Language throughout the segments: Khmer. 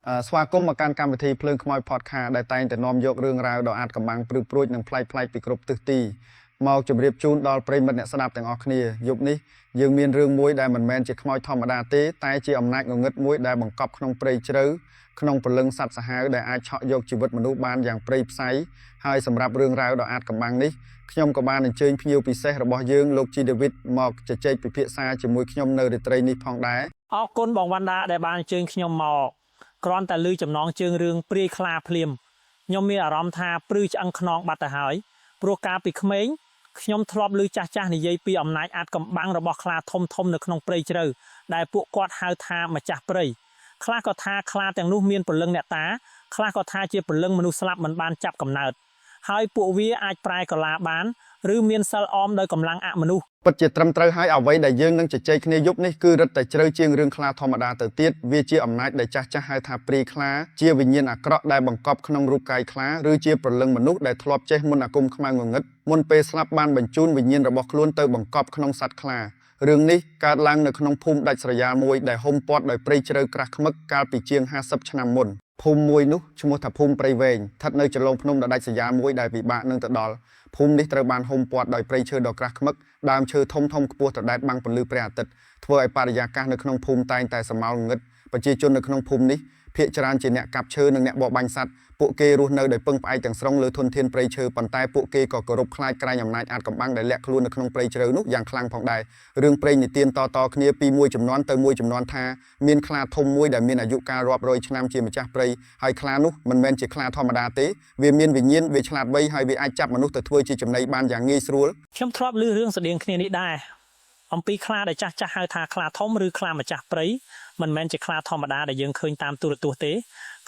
ស្វាគមន៍មកកាន់កម្មវិធីភ្លើងខ្មោច podcast ដែលតែងតែនាំយករឿងរ៉ាវដ៏អាចកម្បាំងព្រឹកព្រួចនិងប្លែកៗពីគ្រប់ទិសទីមកជម្រាបជូនដល់ប្រិយមិត្តអ្នកស្ដាប់ទាំងអស់គ្នាយប់នេះយើងមានរឿងមួយដែលមិនមែនជាខ្មោចធម្មតាទេតែជាអំណាចងងឹតមួយដែលបង្កប់ក្នុងព្រៃជ្រៅក្នុងព្រលឹងសត្វសាហាវដែលអាចឆក់យកជីវិតមនុស្សបានយ៉ាងព្រៃផ្សៃហើយសម្រាប់រឿងរ៉ាវដ៏អាចកម្បាំងនេះខ្ញុំក៏បានអញ្ជើញភ្ញៀវពិសេសរបស់យើងលោកជីដេវីតមកជជែកពិភាក្សាជាមួយខ្ញុំនៅរាត្រីនេះផងដែរអរគុណបងវណ្ណដាដែលបានអញ្ជើញខ្ញុំមកគ្រាន់តែឮចំណងជើងរឿងព្រាយខ្លាភ្លាមខ្ញុំមានអារម្មណ៍ថាព្រឺឆ្អឹងខ្នងបាត់ទៅហើយព្រោះកាលពីក្មេងខ្ញុំធ្លាប់ឮចាស់ៗនិយាយពីអំណាចអាចកំបាំងរបស់ខ្លាធំៗនៅក្នុងព្រៃជ្រៅដែលពួកគាត់ហៅថាម្ចាស់ព្រៃខ្លះក៏ថាខ្លាទាំងនោះមានព្រលឹងអ្នកតាខ្លះក៏ថាជាព្រលឹងមនុស្សស្លាប់មិនបានចាប់កំណើតហើយពួកវាអាចប្រែកលាបានឬមានសិលអមដោយកម្លាំងអមនុស្សពិតជាត្រឹមត្រូវហើយអ្វីដែលយើងនឹងជជែកគ្នាយប់នេះគឺរឹតតែជ្រៅជាងរឿងខ្លាធម្មតាទៅទៀតវាជាអំណាចដែលចាស់ហៅថាព្រាយខ្លាជាវិញ្ញាណអាក្រក់ដែលបង្កប់ក្នុងរូបកាយខ្លាឬជាព្រលឹងមនុស្សដែលធ្លាប់ចេះមន្តអាគមខ្មៅងងឹតមុនពេលស្លាប់បានបញ្ជូនវិញ្ញាណរបស់ខ្លួនទៅបង្កប់ក្នុងសត្វខ្លារឿងនេះកើតឡើងនៅក្នុងភូមិដាច់ស្រយាលមួយដែលហុំព័ទ្ធដោយព្រៃជ្រៅក្រាស់ខ្មឹកកាលពីជាង50ឆ្នាំមុនភូមិមួយនោះឈ្មោះថាភូមិព្រៃវែងស្ថិតនៅចន្លោះភ្នំដាច់ស្រយាលមួយដែលពិបាកនឹងទៅដល់ភូមិនេះត្រូវបានហុំព័ទ្ធដោយព្រៃឈើដ៏ក្រាស់ខ្មឹកដើមឈើធំខ្ពស់ត្រដែតបាំងពន្លឺព្រះអាទិត្យធ្វើឲ្យបរិយាកាសនៅក្នុងភូមិតែងតែស្រមោលងងឹតប្រជាជននៅក្នុងភូមិនេះភាគច្រើនជាអ្នកកាប់ឈើនិងអ្នកបរបាញ់សត្វពួកគេរស់នៅដោយពឹងផ្អែកទាំងស្រុងលើធនធានព្រៃឈើប៉ុន្តែពួកគេក៏គោរពខ្លាចក្រែងអំណាចអាចកំបាំងដែលលាក់ខ្លួននៅក្នុងព្រៃជ្រៅនោះយ៉ាងខ្លាំងផងដែររឿងព្រេងនិទានតគ្នាពីមួយចំនួនទៅមួយចំនួនថាមានខ្លាធំមួយដែលមានអាយុកាលរាប់រយឆ្នាំជាម្ចាស់ព្រៃហើយខ្លានោះមិនមែនជាខ្លាធម្មតាទេវាមានវិញ្ញាណវាឆ្លាតវៃហើយវាអាចចាប់មនុស្សទៅធ្វើជាចំណីបានយ៉ាងងាយស្រួលខ្ញុំធ្លាប់ឮរឿងស្តីងគ្នានេះដែរអំពីខ្លាដែលចាស់ហៅថាខ្លាធំឬខ្លាម្ចាស់ព្រៃមិនមែនជាខ្លាធម្មតាដែលយើងឃើញតាមទូរទស្សន៍ទ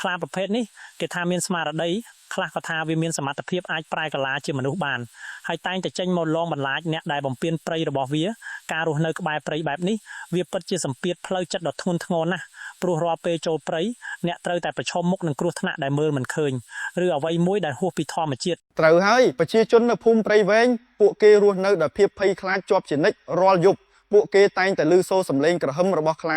េខ្លាប្រភេទនេះគេថាមានស្មារតីខ្លះក៏ថាវាមានសមត្ថភាពអាចប្រែកលាជាមនុស្សបានហើយតែងតែចេញមកលងបន្លាចអ្នកដែលបំពេញព្រៃរបស់វាការរស់នៅក្បែរព្រៃបែបនេះវាពិតជាសម្ពាធផ្លូវចិត្តដ៏ធ្ងន់ធ្ងរណាស់ព្រោះរាល់ពេលចូលព្រៃអ្នកត្រូវតែប្រឈមមុខនឹងគ្រោះថ្នាក់ដែលមើលមិនឃើញឬអ្វីមួយដែលហួសពីធម្មជាតិត្រូវហើយប្រជាជននៅភូមិព្រៃវែងពួកគេរស់នៅដោយភាពភ័យខ្លាចជាប់ជានិច្ចរាល់យប់ពួកគេតែងតែឮសូរសំឡេងក្រហឹមរបស់ខ្ល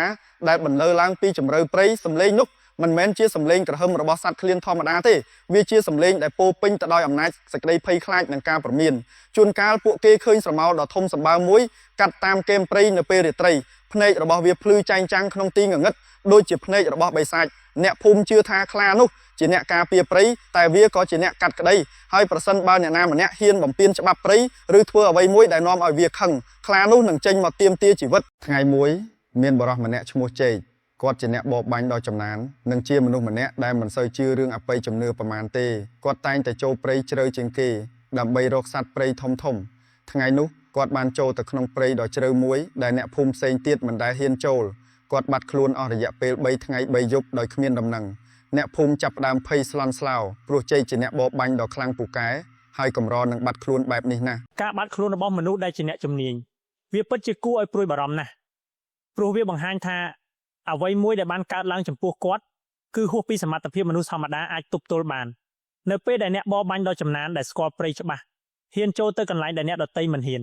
ាដែលបន្លឺឡើងពីជម្រៅព្រៃសំឡេងនោះមិនមែនជាសំឡេងក្រហឹមរបស់សត្វឃ្លានធម្មតាទេវាជាសំឡេងដែលពោពេញទៅដោយអំណាចសេចក្តីភ័យខ្លាចនិងការព្រមានជួនកាលពួកគេឃើញស្រមោលដ៏ធំសម្បើមមួយកាត់តាមគែមព្រៃនៅពេលរាត្រីភ្នែករបស់វាភ្លឺចែងចាំងក្នុងទីងងឹតដូចជាភ្នែករបស់បិសាចអ្នកភូមិជឿថាខ្លានោះជាអ្នកការពារព្រៃតែវាក៏ជាអ្នកកាត់ក្តីហើយប្រសិនបើអ្នកណាម្នាក់ហ៊ានបំពានច្បាប់ព្រៃឬធ្វើអ្វីមួយដែលនាំឲ្យវាខឹងខ្លានោះនឹងចេញមកទាមទារជីវិតថ្ងៃមួយមានបរិសម្នាក់ឈ្មោះចេកគាត់ជាអ្នកបរបាញ់ដ៏ចំណាននិងជាមនុស្សម្នាក់ដែលមិនសូវជឿរឿងអបិយជំនឿប្រមាណទេគាត់តែងតែចូលព្រៃជ្រៅជាងគេដើម្បីរកសត្វព្រៃធំថ្ងៃនោះគាត់បានចូលទៅក្នុងព្រៃដ៏ជ្រៅមួយដែលអ្នកភូមិផ្សេងទៀតមិនដែលហ៊ានចូលគាត់បាត់ខ្លួនអស់រយៈពេល3ថ្ងៃ3យប់ដោយគ្មានដំណឹងអ្នកភូមិចាប់ផ្ដើមភ័យស្លន់ស្លោព្រោះចេកជាអ្នកបរបាញ់ដ៏ខ្លាំងពូកែហើយកម្រនឹងបាត់ខ្លួនបែបនេះណាការបាត់ខ្លួនរបស់មនុស្សដែលជាអ្នកជំនាញវាពិតជាគួរឲ្យព្រួយបារម្ភណាស់ព្រោះវាបង្ហាញថាអ្វីមួយដែលបានកើតឡើងចំពោះគាត់គឺហួសពីសមត្ថភាពមនុស្សធម្មតាអាចទប់ទល់បាននៅពេលដែលអ្នកបរបាញ់ដ៏ចំណានដែលស្គាល់ព្រៃច្បាស់ហ៊ានចូលទៅកន្លែងដែលអ្នកដទៃមិនហ៊ាន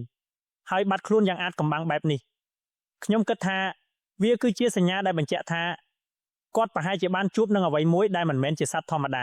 ហើយបាត់ខ្លួនយ៉ាងអាចកំបាំងបែបនេះខ្ញុំគិតថាវាគឺជាសញ្ញាដែលបញ្ជាក់ថាគាត់ប្រហែលជាបានជួបនឹងអ្វីមួយដែលមិនមែនជាសត្វធម្មត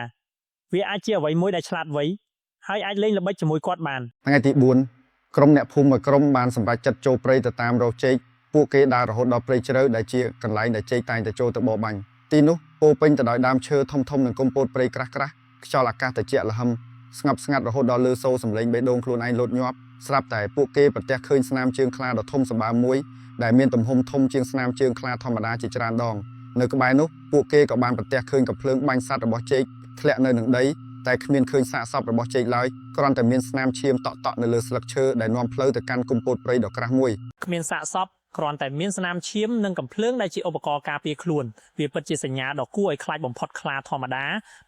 ាវាអាចជាអ្វីមួយដែលឆ្លាតវៃហើយអាចលេងល្បិចជាមួយគាត់បានថ្ងៃទី4ក្រុមអ្នកភូមិមួយក្រុមបានសម្រេចចិត្តចូលព្រៃទៅតាមរកចេកពួកគេដើររហូតដល់ព្រៃជ្រៅដែលជាកន្លែងដែលចេកតែងតែចូលទៅបរបាញ់ទីនោះពោពេញទៅដោយដើមឈើធំនិងគុម្ពោតព្រៃក្រាស់ខ្យល់អាកាសត្រជាក់ល្ហឹមស្ងប់ស្ងាត់រហូតដល់លើសូរសំឡេងបេះដូងខ្លួនឯងលោតញាប់ស្រាប់តែពួកគេប្រទះឃើញស្នាមជើងខ្លាដ៏ធំសម្បើមមួយដែលមានទំហំធំជាងស្នាមជើងខ្លាធម្មតាជាច្រើនដងនៅក្បែរនោះពួកគេក៏បានប្រទះឃើញកំភ្លើងបាញ់សត្វរបស់ចេកធ្លាក់នៅនឹងដីតែគ្មានឃើញសាកសពរបស់ចេកឡើយគ្រាន់តែមានស្នាមឈាមតក់នៅលើស្លឹកឈើដែលនាំផ្លូវទៅកាន់គុម្ពោតព្រៃដ៏ក្រាស់មួយគ្មានសាកសពគ្រាន់តែមានស្នាមឈាមនិងកំភ្លើងដែលជាឧបករណ៍ការពារខ្លួនវាពិតជាសញ្ញាដ៏គួរឲ្យខ្លាចបំផុតខ្លាធម្មត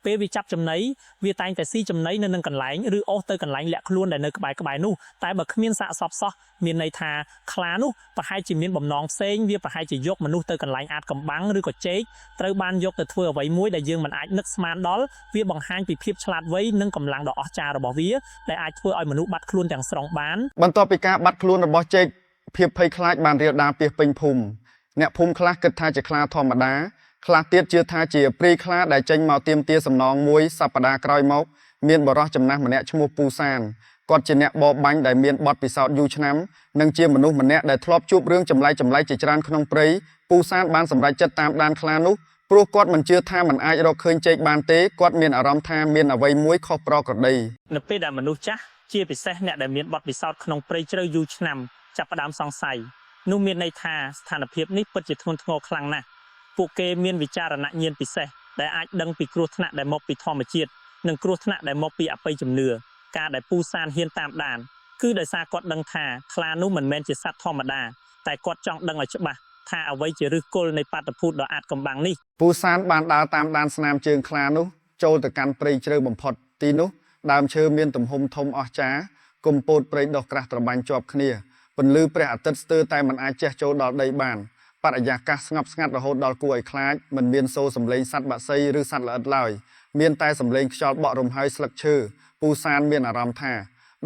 ាពេលវាចាប់ចំណីវាតែងតែស៊ីចំណីនៅនឹងកន្លែងឬអូសទៅកន្លែងលាក់ខ្លួនដែលនៅក្បែរនោះតែបើគ្មានសាកសពសោះមានន័យថាខ្លានោះប្រហែលជាមានបំណងផ្សេងវាប្រហែលជាយកមនុស្សទៅកន្លែងអាចកំបាំងឬក៏ចេកត្រូវបានយកទៅធ្វើអ្វីមួយដែលយើងមិនអាចនឹកស្មានដល់វាបង្ហាញពីភាពឆ្លាតវៃនិងកម្លាំងដ៏អស្ចារ្យរបស់វាដែលអាចធ្វើឲ្យមនុស្សបាត់ខ្លួនទាំងស្រុងបានបន្ទាប់ពីការបាត់ខ្លួនរបស់ចេកភាពភ័យខ្លាចបានរាលដាលពាសពេញភូមិអ្នកភូមិខ្លះគិតថាជាខ្លាធម្មតា ខ្លះទៀតជឿថាជាព្រីខ្លាដែលចេញមកទៀមទាសំណងមួយសប្តាហ៍ក្រោយមកមានបរិសចំណាស់ម្នាក់ឈ្មោះពូសានគាត់ជាអ្នកបបបាញ់ដែលមានបទពិសោធន៍យូរឆ្នាំនិងជាមនុស្សម្នាក់ដែលធ្លាប់ជួបរឿងចម្លែកជាច្រើនក្នុងព្រៃពូសានបានសម្រេចចិត្តតាមដានខ្លានោះព្រោះគាត់មិនជឿថាมันអាចរកឃើញចេកបានទេគាត់មានអារម្មណ៍ថាមានអ្វីមួយខុសប្រក្រតីនៅពេលដែលមនុស្សចាស់ជាពិសេសអ្នកដែលមានបទពិសោធន៍ក្នុងព្រៃជ្រៅយូរឆ្នាំចាប់ផ្ដើមសង្ស័យនោះមានន័យថាស្ថានភាពនេះពិតជាធ្ងន់ធ្ងរខ្លាំងណាស់ពួកគេមានវិចារណញ្ញាណពិសេសដែលអាចដឹងពីគ្រោះថ្នាក់ដែលមកពីធម្មជាតិនិងគ្រោះថ្នាក់ដែលមកពីអបិយជំនឿការដែលពូសានហ៊ានតាមដានគឺដោយសារគាត់ដឹងថាខ្លានោះមិនមែនជាសត្វធម្មតាតែគាត់ចង់ដឹងឲ្យច្បាស់ថាអ្វីជាឫសគល់នៃបាតុភូតដ៏អាតកំបាំងនេះពូសានបានដើរតាមដានស្នាមជើងខ្លានោះចូលទៅកាន់ព្រៃជ្រៅបំផុតទីនោះដើមឈើមានទំហំធំអស្ចារ្យគុំពោតព្រៃដុះក្រាស់ត្របាញ់ជាប់គ្នាពន្លឺព្រះអាទិត្យស្ទើរតែមិនអាចជះចូលដល់ដីបានបរិយាកាសស្ងប់ស្ងាត់រហូតដល់គួរឲ្យខ្លាចមិនមានសូរសំឡេងសត្វបក្សីឬសត្វល្អិតឡើយមានតែសំឡេងខ្យល់បក់រំហើយស្លឹកឈើពូសានមានអារម្មណ៍ថា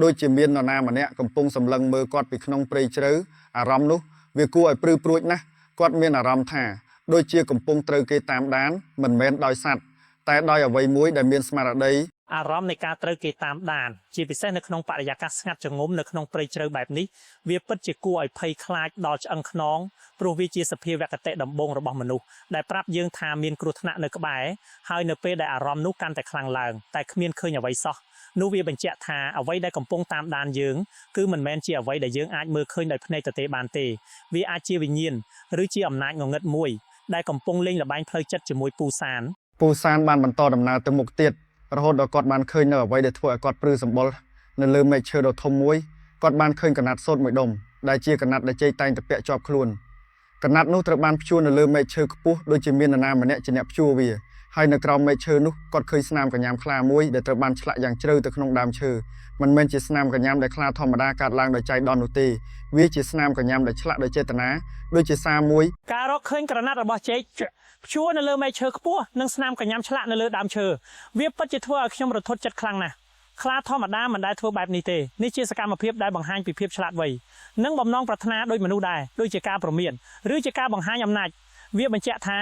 ដូចជាមាននរណាម្នាក់កំពុងសម្លឹងមើលគាត់ពីក្នុងព្រៃជ្រៅអារម្មណ៍នោះវាគួរឲ្យព្រឺព្រួចណាស់គាត់មានអារម្មណ៍ថាដូចជាកំពុងត្រូវគេតាមដានមិនមែនដោយសត្វតែដោយអ្វីមួយដែលមានស្មារតីអារម្មណ៍នៃការត្រូវគេតាមដានជាពិសេសនៅក្នុងបរិយាកាសស្ងាត់ជ្រងំនៅក្នុងព្រៃជ្រៅបែបនេះវាពិតជាគួរឲ្យភ័យខ្លាចដល់ឆ្អឹងខ្នងព្រោះវាជាសភាវគតិដំបូងរបស់មនុស្សដែលប្រាប់យើងថាមានគ្រោះថ្នាក់នៅក្បែរហើយនៅពេលដែលអារម្មណ៍នោះកាន់តែខ្លាំងឡើងតែគ្មានឃើញអ្វីសោះនោះវាបញ្ជាក់ថាអ្វីដែលកំពុងតាមដានយើងគឺមិនមែនជាអ្វីដែលយើងអាចមើលឃើញដោយភ្នែកទទេបានទេវាអាចជាវិញ្ញាណឬជាអំណាចងងឹតមួយដែលកំពុងលេងល្បែងផ្លូវចិត្តជាមួយពូសានបានបន្តដំណើរទៅមុខទៀតរហូតដល់គាត់បានឃើញនៅអ្វីដែលធ្វើឲ្យគាត់ព្រឺសម្បុរនៅលើមែកឈើដ៏ធំមួយគាត់បានឃើញកណាត់សូត្រមួយដុំដែលជាកណាត់ដែលជ័យតែងតែពាក់ជាប់ខ្លួនកណាត់នោះត្រូវបានព្យួរនៅលើមែកឈើខ្ពស់ដូចជាមាននរណាម្នាក់ជាអ្នកព្យួរវាហើយនៅក្រោមមែកឈើនោះគាត់ឃើញស្នាមកញ្ញាំខ្លាមួយដែលត្រូវបានឆ្លាក់យ៉ាងជ្រៅទៅក្នុងដើមឈើមិនមែនជាស្នាមកញ្ញាំដែលខ្លាធម្មតាកាត់ឡើងដោយចៃដន្យនោះទេវាជាស្នាមកញ្ញាំដែលឆ្លាក់ដោយចេតនាដូចជាសារមួយការរកឃើញក្រណាត់របស់ជ័យព្យួរនៅលើមែកឈើខ្ពស់និងស្នាមកញ្ញាំឆ្លាក់នៅលើដើមឈើវាពិតជាធ្វើឲ្យខ្ញុំរន្ធត់ចិត្តខ្លាំងណាស់ខ្លាធម្មតាមិនដែលធ្វើបែបនេះទេនេះជាសកម្មភាពដែលបង្ហាញពីភាពឆ្លាតវៃនិងបំណងប្រាថ្នាដោយមនុស្សដែរដូចជាការព្រមានឬជាការបង្ហាញអំណាចវាបញ្ជាក់ថា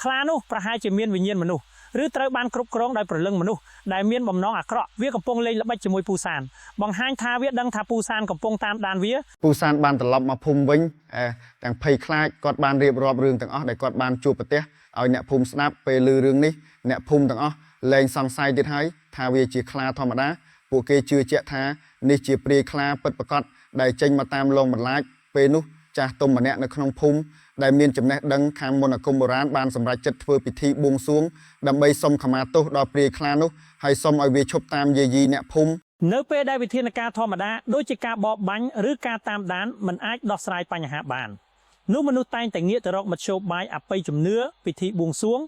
ខ្លានោះប្រហែលជាមានវិញ្ញាណមនុស្សឬត្រូវបានគ្រប់គ្រងដោយព្រលឹងមនុស្សដែលមានបំណងអាក្រក់វាកំពុងលេងល្បិចជាមួយពូសានបង្ហាញថាវាដឹងថាពូសានកំពុងតាមដានវាពូសានបានត្រឡប់មកភូមិវិញទាំងភ័យខ្លាចគាត់បានរៀបរាប់រឿងទាំងអស់ដែលគាត់បានជួបប្រទះឲ្យអ្នកភូមិស្ដាប់ពេលឮរឿងនេះអ្នកភូមិទាំងអស់លែងសង្ស័យទៀតហើយថាវាជាខ្លាធម្មតាពួកគេជឿជាក់ថានេះជាព្រាយខ្លាពិតប្រាកដដែលចេញមកតាមលងបន្លាចពេលនោះចាស់ទុំម្នាក់នៅក្នុងភូមិដែលមានចំណេះដឹងខាងមន្តអាគមបុរាណបានសម្រេចចិត្តធ្វើពិធីបួងសួងដើម្បីសុំខមាទោសដល់ព្រាយខ្លានោះហើយសុំឲ្យវាឈប់តាមយាយីអ្នកភូមិនៅពេលដែលវិធានការធម្មតាដូចជាការបបបាញ់ឬការតាមដានមិនអាចដោះស្រាយបញ្ហាបាននោះមនុស្សតែងតែងាកទៅរកមធ្យោបាយអបិយជំនឿពិធីបួងសួង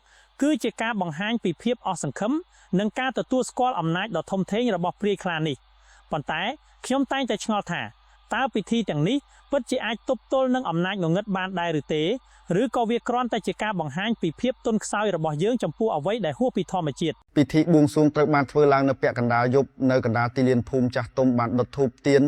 គឺជាការបង្ហាញពីភាពអស់សង្ឃឹមនិងការទទួលស្គាល់អំណាចដ៏ធំធេងរបស់ព្រាយខ្លានេះប៉ុន្តែខ្ញុំតែងតែឆ្ងល់ថាតើពិធីទាំងនេះពិតជាអាចទប់ទល់នឹងអំណាចងងឹតបានដែរឬទេឬក៏វាគ្រាន់តែជាការបង្ហាញពីភាពទន់ខ្សោយរបស់យើងចំពោះអ្វីដែលហួសពីធម្មជាតិពិធីបួងសួងត្រូវបានធ្វើឡើងនៅពាក់កណ្ដាលយប់នៅកណ្ដាលទីលានភូមិចាស់ទុំបានដុតធូបទៀន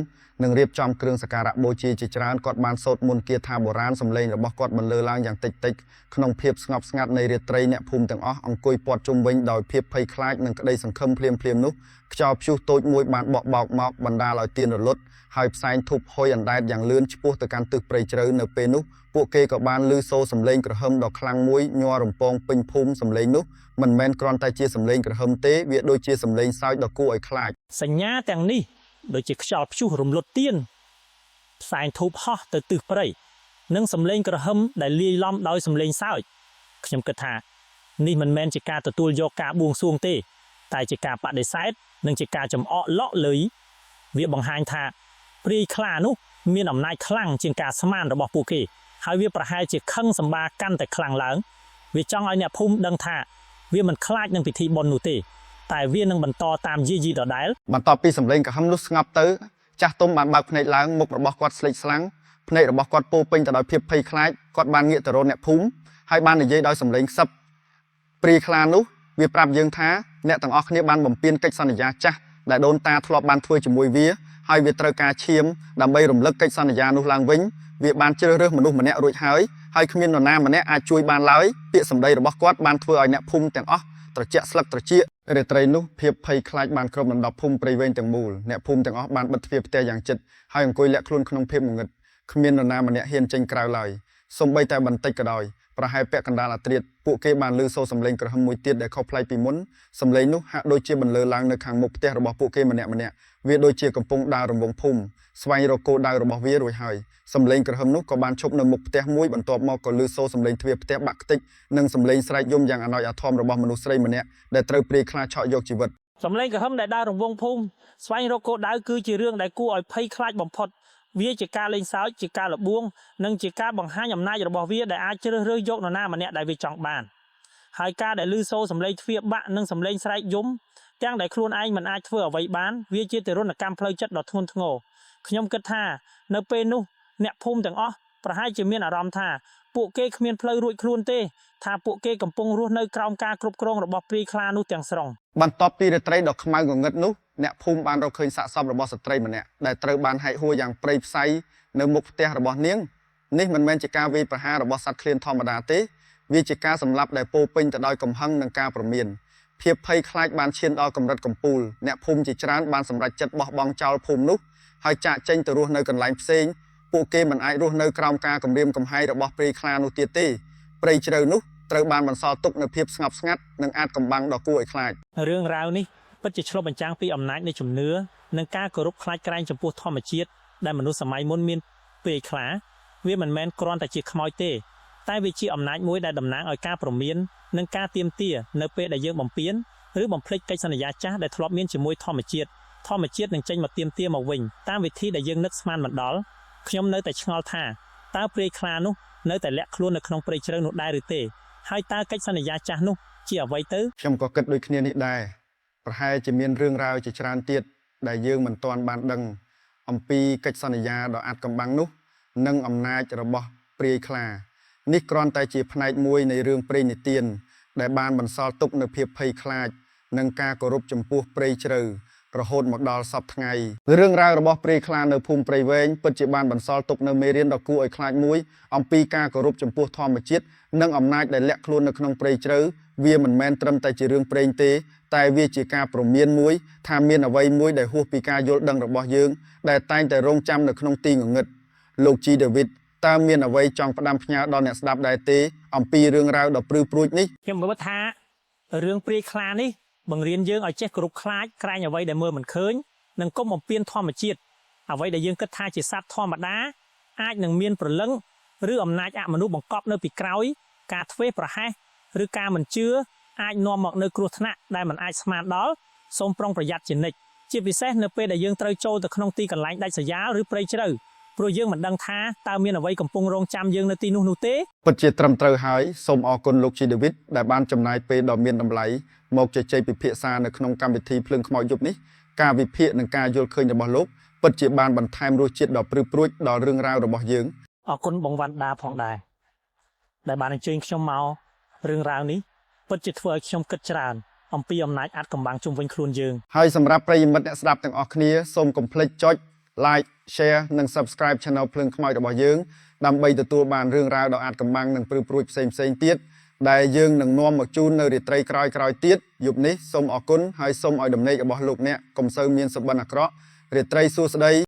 និងរៀបចំគ្រឿងសក្ការៈបូជាជាច្រើនគាត់បានសូត្រមន្តគាថាបុរាណសម្លេងរបស់គាត់បន្លឺឡើងយ៉ាងតិចក្នុងភាពស្ងប់ស្ងាត់នៃរាត្រីអ្នកភូមិទាំងអស់អង្គុយព័ទ្ធជុំវិញដោយភាពភ័យខ្លាចនិងក្តីសង្ឃឹមភ្លាមនោះខ្យល់ព្យុះតូចមួយបានបក់បោកមកបណ្ដាលឲ្យទៀនរលត់ហើយផ្សែងធូបហុយអណ្ដែតយ៉ាងលឿនឆ្ពោះទៅកាន់ទិសព្រៃជ្រៅនៅពេលនោះពួកគេក៏បានឮសូរសំឡេងក្រហមដ៏ខ្លាំងមួយញ័ររំពងពេញភូមិសំឡេងនោះមិនមែនគ្រាន់តែជាសំឡេងក្រហមទេវាដូចជាសំឡេងសើចដ៏គួរឲ្យខ្លាចសញ្ញាទាំងនេះដូចជាខ្យល់ព្យុះរំលត់ទៀនផ្សែងធូបហោះទៅទិសព្រៃនិងសំឡេងក្រហមដែលលាយឡំដោយសំឡេងសើចខ្ញុំគិតថានេះមិនមែនជាការទទួលយកការបួងសួងទេតែជាការបដិសេធនិងជាការចំអកលក់លុយវាបង្ហាញថាព្រាយខ្លានោះមានអំណាចខ្លាំងជាងការស្មានរបស់ពួកគេហើយវាប្រហែលជាខឹងសម្បាកាន់តែខ្លាំងឡើងវាចង់ឲ្យអ្នកភូមិដឹងថាវាមិនខ្លាចនឹងពិធីបុណ្យនោះទេតែវានឹងបន្តតាមយាយីដដែលបន្ទាប់ពីសម្លេងក្រហមនោះស្ងប់ទៅចាស់ទុំបានបើកភ្នែកឡើងមុខរបស់គាត់ស្លេកស្លាំងភ្នែករបស់គាត់ពោពេញទៅដោយភាពភ័យខ្លាចគាត់បានងាកទៅរកអ្នកភូមិហើយបាននិយាយដោយសម្លេងខ្សឹបព្រាយខ្លានោះវាប្រាប់យើងថាអ្នកទាំងអស់គ្នាបានបំពេញកិច្ចសន្យាចាស់ដែលដូនតាធ្លាប់បានធ្វើជាមួយវាហើយវាត្រូវការឈាមដើម្បីរំលឹកកិច្ចសន្យានោះឡើងវិញវាបានជ្រើសរើសមនុស្សម្នាក់រួចហើយ ហើយគ្មាននរណាម្នាក់អាចជួយបានឡើយពាក្យសម្ដីរបស់គាត់បានធ្វើឲ្យអ្នកភូមិទាំងអស់ត្រជាក់ស្លឹកត្រចៀករាត្រីនោះភាពភ័យខ្លាចបានគ្របដណ្ដប់ភូមិព្រៃវែងទាំងមូលអ្នកភូមិទាំងអស់បានបិទទ្វារផ្ទះយ៉ាងជិតហើយអង្គុយលាក់ខ្លួនក្នុងភាពងងឹតគ្មាននរណាម្នាក់ហ៊ានចេញក្រៅឡើយសូម្បីតែបន្តិចក៏ដោយប្រហែលពាក់កណ្ដាលអាធ្រាត្រពួកគេបានឮសូរសំឡេងក្រហមមួយទៀតដែលខុសប្លែកពីមុនសំឡេងនោះហាក់ដូចជាបន្លឺឡើងនៅខាងមុខផ្ទះរបស់ពួកគេម្នាក់វាដូចជាកំពុងដើររង្វង់ភូមិស្វែងរកគោលដៅរបស់វារួចហើយសំឡេងក្រហមនោះក៏បានឈប់នៅមុខផ្ទះមួយបន្ទាប់មកក៏ឮសូរសំឡេងទ្វារផ្ទះបាក់ខ្ទេចនិងសំឡេងស្រែកយំយ៉ាងអាណោចអាធមរបស់មនុស្សស្រីម្នាក់ដែលត្រូវព្រាយខ្លាចឆក់យកជីវិត សំឡេងក្រហមដែលដើររង្វង់ភូមិស្វែងរកគោលដៅគឺជារឿងដែលគួរឲ្យភ័យខ្លាចបំផុតវាជាការលេងសើចជាការលបួងនិងជាការបង្ហាញអំណាចរបស់វាដែលអាចជ្រើសរើសយកនរណាម្នាក់ដែលវាចង់បានហើយការដែលឮសូរសំឡេងទ្វារបាក់និងសំឡេងស្រែកយំទាំងដែលខ្លួនឯងមិនអាចធ្វើអ្វីបានវាជាទរណកម្មផ្លូវចិត្តដ៏ធ្ងន់ធ្ងរខ្ញុំគិតថានៅពេលនោះអ្នកភូមិទាំងអស់ប្រហែលជាមានអារម្មណ៍ថាពួកគេគ្មានផ្លូវរួចខ្លួនទេថាពួកគេកំពុងរស់នៅក្រោមការគ្រប់គ្រងរបស់ព្រាយខ្លានោះទាំងស្រុងបន្ទាប់ពីរាត្រីដ៏ខ្មៅងងឹតនោះអ្នកភូមិបានរកឃើញសាកសពរបស់ស្ត្រីម្នាក់ដែលត្រូវបានហែកហួរយ៉ាងព្រៃផ្សៃនៅមុខផ្ទះរបស់នាងនេះមិនមែនជាការវាយប្រហាររបស់សត្វឃ្លានធម្មតាទេវាជាការសម្លាប់ដែលពោពេញទៅដោយកំហឹងនិងការព្រមានភាពភ័យខ្លាចបានឈានដល់កម្រិតកំពូលអ្នកភូមិជាច្រើនបានសម្រេចចិត្តបោះបង់ចោលភូមិនោះហើយចាកចេញទៅរស់នៅកន្លែងផ្សេងពួកគេមិនអាចរស់នៅក្រោមការគំរាមកំហែងរបស់ព្រាយខ្លានោះទៀតទេព្រៃជ្រៅនោះត្រូវបានបន្សល់ទុកនូវភាពស្ងប់ស្ងាត់និងអាចកំបាំងដ៏គួរឲ្យខ្លាចរឿងរ៉ាវនេះពិតជាឆ្លុះបញ្ចាំងពីអំណាចនៃជំនឿនិងការគោរពខ្លាចក្រែងចំពោះធម្មជាតិដែលមនុស្សសម័យមុនមានព្រាយខ្លាវាមិនមែនគ្រាន់តែជាខ្មោចទេតែវាជាអំណាចមួយដែលតំណាងឲ្យការព្រមាននិងការទាមទារនៅពេលដែលយើងបំពេញឬបំភ្លេចកិច្ចសន្យាចាស់ដែលធ្លាប់មានជាមួយធម្មជាតិនឹងចេញមកទាមទារមកវិញតាមវិធីដែលយើងនឹកស្មានមិនដល់ខ្ញុំនៅតែឆ្ងល់ថាតើព្រាយខ្លានោះនៅតែលាក់ខ្លួននៅក្នុងព្រៃជ្រៅនោះដែរឬទេហើយតើកិច្ចសន្យាចាស់នោះជាអ្វីទៅខ្ញុំក៏គិតដូចគ្នានេះដែរប្រហែលជាមានរឿងរ៉ាវជាច្រើនទៀតដែលយើងមិនទាន់បានដឹងអំពីកិច្ចសន្យាដ៏អាថ៌កំបាំងនោះនិងអំណាចរបស់ព្រាយខ្លានេះគ្រាន់តែជាផ្នែកមួយនៃរឿងព្រេងនិទានដែលបានបន្សល់ទុកនូវភាពភ័យខ្លាចនិងការគោរពចំពោះព្រៃជ្រៅរហូតមកដល់សពថ្ងៃរឿងរ៉ាវរបស់ព្រាយខ្លានៅភូមិព្រៃវែងពិតជាបានបន្សល់ទុកនូវមេរៀនដ៏គួរឲ្យខ្លាចមួយអំពីការគោរពចំពោះធម្មជាតិនិងអំណាចដែលលាក់ខ្លួននៅក្នុងព្រៃជ្រៅវាមិនមែនត្រឹមតែជារឿងព្រេងទេតែវាជាការព្រមានមួយថាមានអ្វីមួយដែលហួសពីការយល់ដឹងរបស់យើងដែលតែងតែរងចាំនៅក្នុងទីងងឹតលោកជីដាវីតតើមានអ្វីចង់ផ្ដាំផ្ញើដល់អ្នកស្ដាប់ដែរទេអំពីរឿងរ៉ាវដ៏ព្រឺព្រួចនេះខ្ញុំមើលថារឿងព្រាយខ្លានេះបង្រៀនយើងឲ្យចេះគោរពខ្លាចក្រែងអ្វីដែលមើលមិនឃើញនិងកុំបំពានធម្មជាតិអ្វីដែលយើងគិតថាជាសត្វធម្មតាអាចនឹងមានព្រលឹងឬអំណាចអមនុស្សបង្កប់នៅពីក្រោយការធ្វេសប្រហែសឬការមិនជឿអាចនាំមកនៅគ្រោះថ្នាក់ដែលមិនអាចស្មានដល់សូមប្រុងប្រយ័ត្នជានិច្ចជាពិសេសនៅពេលដែលយើងត្រូវចូលទៅក្នុងទីកន្លែងដាច់ស្រយាលឬព្រៃជ្រៅព្រោះយើងមិនដឹងថាតើមានអ្វីកំពុងរងចាំយើងនៅទីនោះទេពិតជាត្រឹមត្រូវហើយសូមអរគុណលោកជីដាវីតដែលបានចំណាយពេលដ៏មានតម្លៃមកជជែកពិភាក្សានៅក្នុងកម្មវិធីភ្លើងខ្មោចយប់នេះការវិភាគនិងការយល់ឃើញរបស់លោកពិតជាបានបន្ថែមរសជាតិដ៏ព្រឺព្រួចដល់រឿងរ៉ាវរបស់យើងអរគុណបងវណ្ណដាផងដែរដែលបានអញ្ជើញខ្ញុំមករឿងរ៉ាវនេះពិតជាធ្វើឲ្យខ្ញុំគិតច្រើនអំពីអំណាចអាថ៌កំបាំងជុំវិញខ្លួនយើងហើយសម្រាប់ប្រិយមិត្តអ្នកស្ដាប់ទាំងអស់គ្នាសូមកុំភ្លេចចុច like share និង subscribe channel ភ្លើងខ្មោចរបស់យើងដើម្បីទទួលបានរឿងរ៉ាវដ៏អាថ៌កំបាំងនិងព្រឺព្រួចផ្សេងទៀតដែលយើងនឹងនាំមកជូននៅរាត្រីក្រោយទៀតយប់នេះសូមអរគុណហើយសូមឲ្យដំណេករបស់លោកអ្នកកុំសូវមានសុបិនអាក្រក់រាត្រីសួស្តី